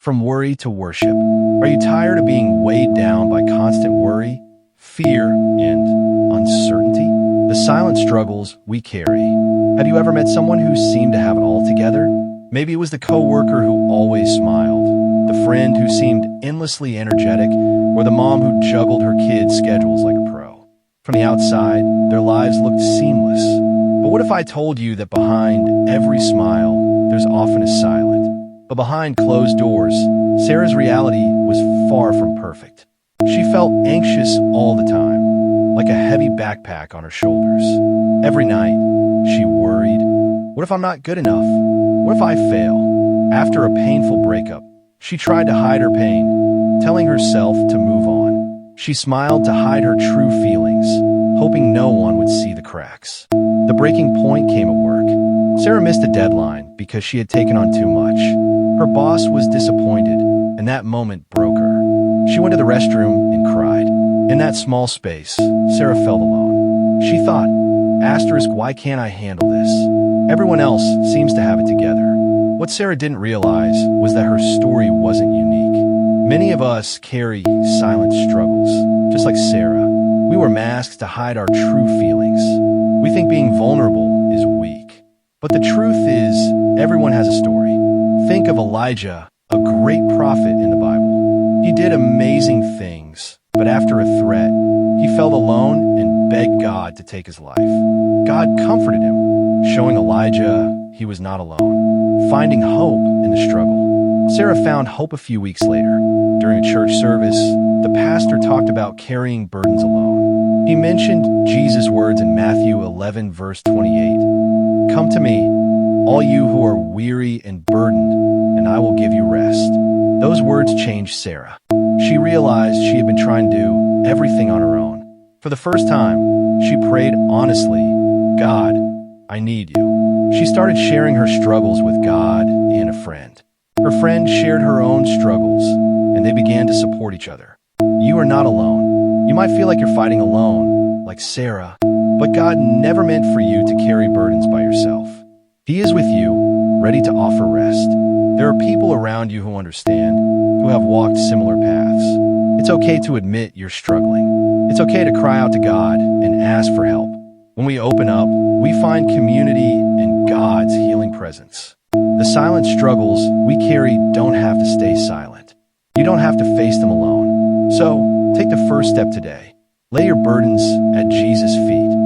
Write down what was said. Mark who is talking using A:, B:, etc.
A: From worry to worship. Are you tired of being weighed down by constant worry, fear, and uncertainty? The silent struggles we carry. Have you ever met someone who seemed to have it all together? Maybe it was the coworker who always smiled, the friend who seemed endlessly energetic, or the mom who juggled her kids' schedules like a pro. From the outside, their lives looked seamless. But what if I told you that behind every smile, there's often a silence? But behind closed doors, Sarah's reality was far from perfect. She felt anxious all the time, like a heavy backpack on her shoulders. Every night, she worried, what if I'm not good enough? What if I fail? After a painful breakup, she tried to hide her pain, telling herself to move on. She smiled to hide her true feelings, hoping no one would see the cracks. The breaking point came at work. Sarah missed a deadline because she had taken on too much. Her boss was disappointed, and that moment broke her. She went to the restroom and cried. In that small space, Sarah felt alone. She thought, why can't I handle this? Everyone else seems to have it together. What Sarah didn't realize was that her story wasn't unique. Many of us carry silent struggles, just like Sarah. We wear masks to hide our true feelings. We think being vulnerable is weak. But the truth is, everyone has a story. Think of Elijah, a great prophet in the Bible. He did amazing things, but after a threat, he felt alone and begged God to take his life. God comforted him, showing Elijah he was not alone, finding hope in the struggle. Sarah found hope a few weeks later. During a church service, the pastor talked about carrying burdens alone. He mentioned Jesus' words in Matthew 11, verse 28. Come to me, all you who are weary and burdened, and I will give you rest. Those words changed Sarah. She realized she had been trying to do everything on her own. For the first time, she prayed honestly, God, I need you. She started sharing her struggles with God and a friend. Her friend shared her own struggles, and they began to support each other. You are not alone. You might feel like you're fighting alone, like Sarah, but God never meant for you to carry burdens by yourself. He is with you, ready to offer rest. There are people around you who understand, who have walked similar paths. It's okay to admit you're struggling. It's okay to cry out to God and ask for help. When we open up, we find community and God's healing presence. The silent struggles we carry don't have to stay silent. You don't have to face them alone. So, take the first step today. Lay your burdens at Jesus' feet.